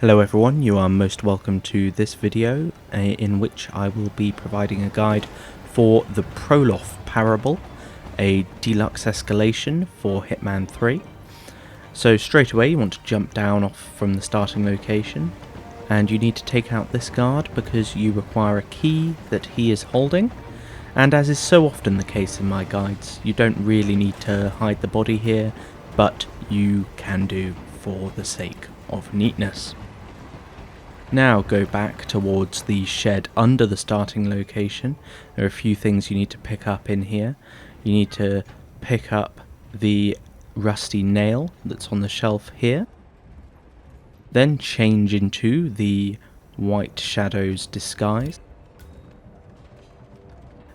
Hello everyone, you are most welcome to this video in which I will be providing a guide for the Proloff parable, a deluxe escalation for Hitman 3. So straight away you want to jump down off from the starting location and you need to take out this guard because you require a key that he is holding, and as is so often the case in my guides, you don't really need to hide the body here, but you can do for the sake of neatness. Now go back towards the shed under the starting location. There are a few things you need to pick up in here. You need to pick up the rusty nail that's on the shelf here. Then change into the White Shadow's disguise.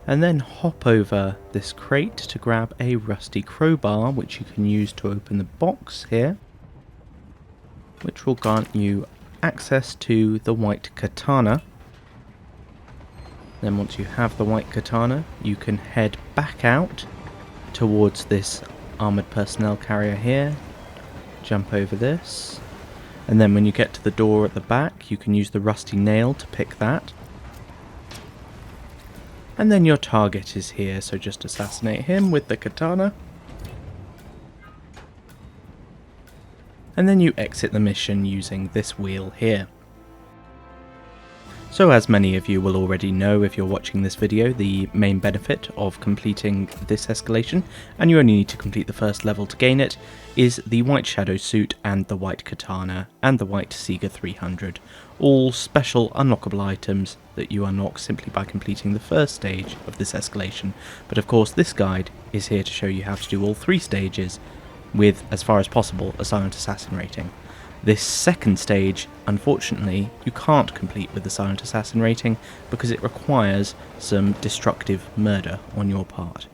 And then hop over this crate to grab a rusty crowbar, which you can use to open the box here, which will grant you access to the White Katana. Then once you have the White Katana, you can head back out towards this armoured personnel carrier here, jump over this, and then when you get to the door at the back, you can use the rusty nail to pick that. And then your target is here, so just assassinate him with the katana. And then you exit the mission using this wheel here. So as many of you will already know if you're watching this video, the main benefit of completing this escalation, and you only need to complete the first level to gain it, is the White Shadow suit and the White Katana and the White Sieger 300, all special unlockable items that you unlock simply by completing the first stage of this escalation. But of course this guide is here to show you how to do all three stages with, as far as possible, a silent assassin rating. This second stage, unfortunately, you can't complete with the silent assassin rating because it requires some destructive murder on your part.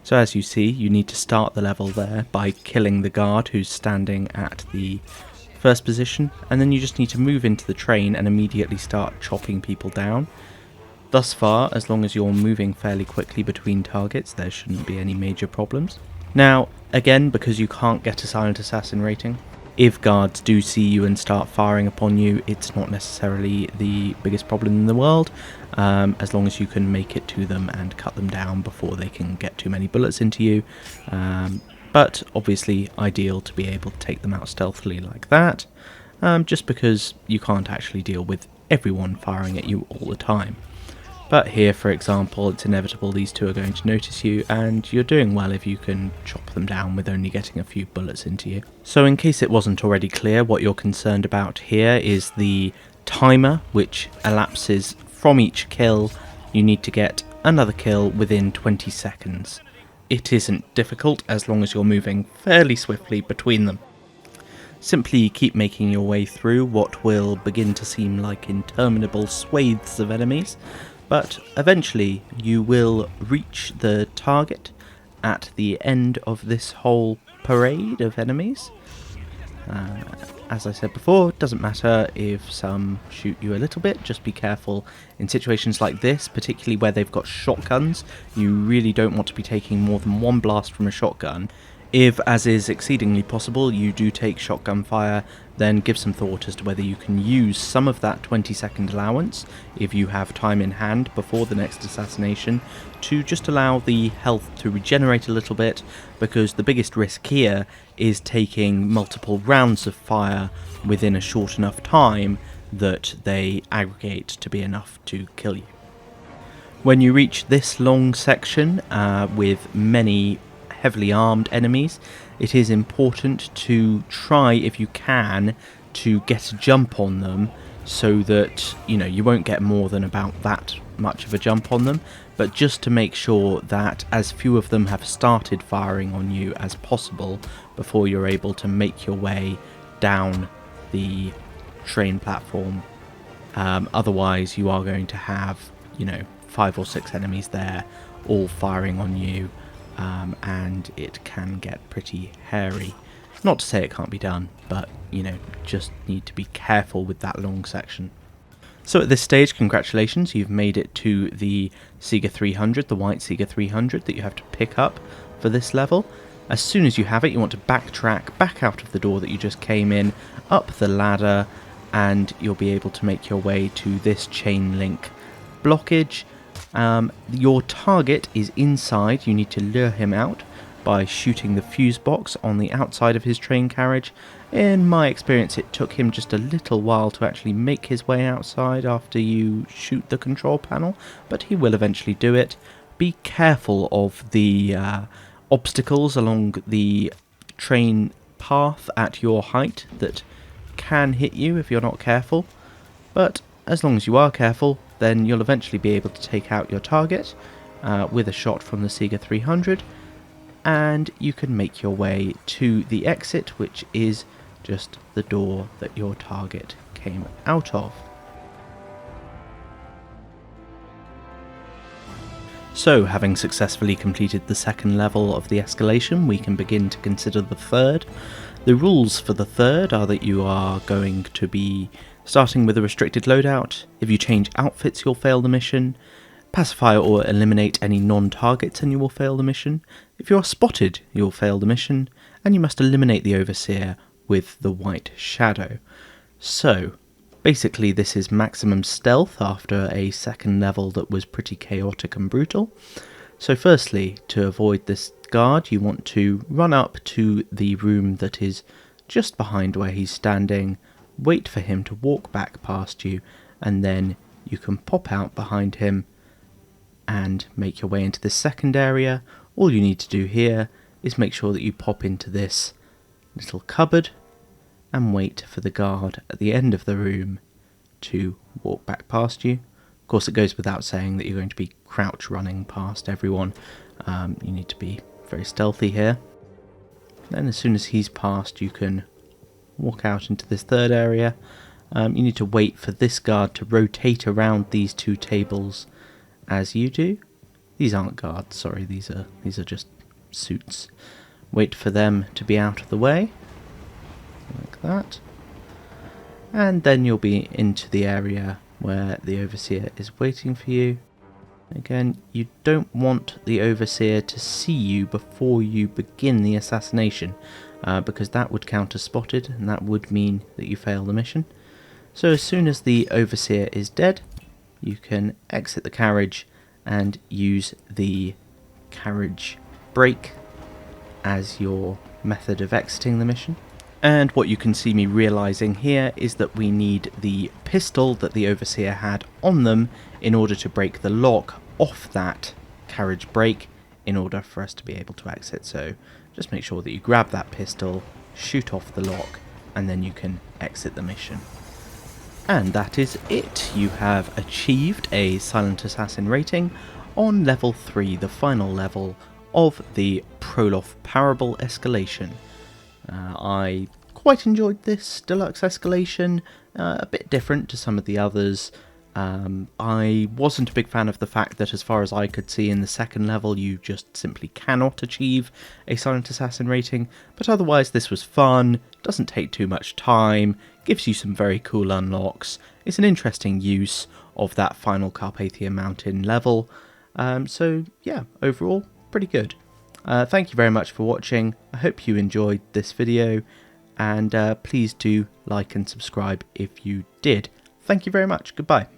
So as you see, you need to start the level there by killing the guard who's standing at the first position, and then you just need to move into the train and immediately start chopping people down. Thus far, as long as you're moving fairly quickly between targets, there shouldn't be any major problems. Now, again, because you can't get a silent assassin rating, if guards do see you and start firing upon you, it's not necessarily the biggest problem in the world, as long as you can make it to them and cut them down before they can get too many bullets into you. But obviously ideal to be able to take them out stealthily like that, just because you can't actually deal with everyone firing at you all the time. But here, for example, it's inevitable these two are going to notice you, and you're doing well if you can chop them down with only getting a few bullets into you. So in case it wasn't already clear, what you're concerned about here is the timer, which elapses from each kill. You need to get another kill within 20 seconds. It isn't difficult as long as you're moving fairly swiftly between them. Simply keep making your way through what will begin to seem like interminable swathes of enemies, but eventually you will reach the target at the end of this whole parade of enemies. As I said before, it doesn't matter if some shoot you a little bit, just be careful in situations like this, particularly where they've got shotguns. You really don't want to be taking more than one blast from a shotgun. If, as is exceedingly possible, you do take shotgun fire, then give some thought as to whether you can use some of that 20-second allowance, if you have time in hand before the next assassination, to just allow the health to regenerate a little bit, because the biggest risk here is taking multiple rounds of fire within a short enough time that they aggregate to be enough to kill you. When you reach this long section with many heavily armed enemies, it is important to try, if you can, to get a jump on them so that, you won't get more than about that much of a jump on them, but just to make sure that as few of them have started firing on you as possible before you're able to make your way down the train platform. Otherwise you are going to have, 5 or 6 enemies there all firing on you. And it can get pretty hairy. Not to say it can't be done, but, just need to be careful with that long section. So at this stage, congratulations, you've made it to the Sieger 300, the White Sieger 300 that you have to pick up for this level. As soon as you have it, you want to backtrack back out of the door that you just came in, up the ladder, and you'll be able to make your way to this chain link blockage. Your target is inside. You need to lure him out by shooting the fuse box on the outside of his train carriage. In my experience, it took him just a little while to actually make his way outside after you shoot the control panel, but he will eventually do it. Be careful of the obstacles along the train path at your height that can hit you if you're not careful, but as long as you are careful, then you'll eventually be able to take out your target with a shot from the Sieger 300, and you can make your way to the exit, which is just the door that your target came out of. So, having successfully completed the second level of the escalation, we can begin to consider the third. The rules for the third are that you are going to be starting with a restricted loadout. If you change outfits, you'll fail the mission. Pacify or eliminate any non-targets and you will fail the mission. If you are spotted, you'll fail the mission, and you must eliminate the Overseer with the White Shadow. So, basically this is maximum stealth after a second level that was pretty chaotic and brutal. So firstly, to avoid this guard, you want to run up to the room that is just behind where he's standing, wait for him to walk back past you, and then you can pop out behind him and make your way into this second area. All you need to do here is make sure that you pop into this little cupboard and wait for the guard at the end of the room to walk back past you. Of course, it goes without saying that you're going to be crouch running past everyone. You need to be very stealthy here. Then as soon as he's passed, you can walk out into this third area. You need to wait for this guard to rotate around these two tables as you do. These aren't guards, sorry, these are just suits. Wait for them to be out of the way, like that. And then you'll be into the area where the Overseer is waiting for you. Again, you don't want the Overseer to see you before you begin the assassination, because that would count as spotted, and that would mean that you fail the mission. So as soon as the Overseer is dead, you can exit the carriage and use the carriage brake as your method of exiting the mission. And what you can see me realising here is that we need the pistol that the Overseer had on them in order to break the lock off that carriage brake in order for us to be able to exit. So just make sure that you grab that pistol, shoot off the lock, and then you can exit the mission. And that is it. You have achieved a Silent Assassin rating on level 3, the final level of the Proloff Parable Escalation. I quite enjoyed this Deluxe Escalation, a bit different to some of the others. I wasn't a big fan of the fact that, as far as I could see in the second level, you just simply cannot achieve a Silent Assassin rating, but otherwise this was fun, doesn't take too much time, gives you some very cool unlocks. It's an interesting use of that final Carpathian Mountain level, so yeah, overall, pretty good. Thank you very much for watching. I hope you enjoyed this video, and please do like and subscribe if you did. Thank you very much. Goodbye.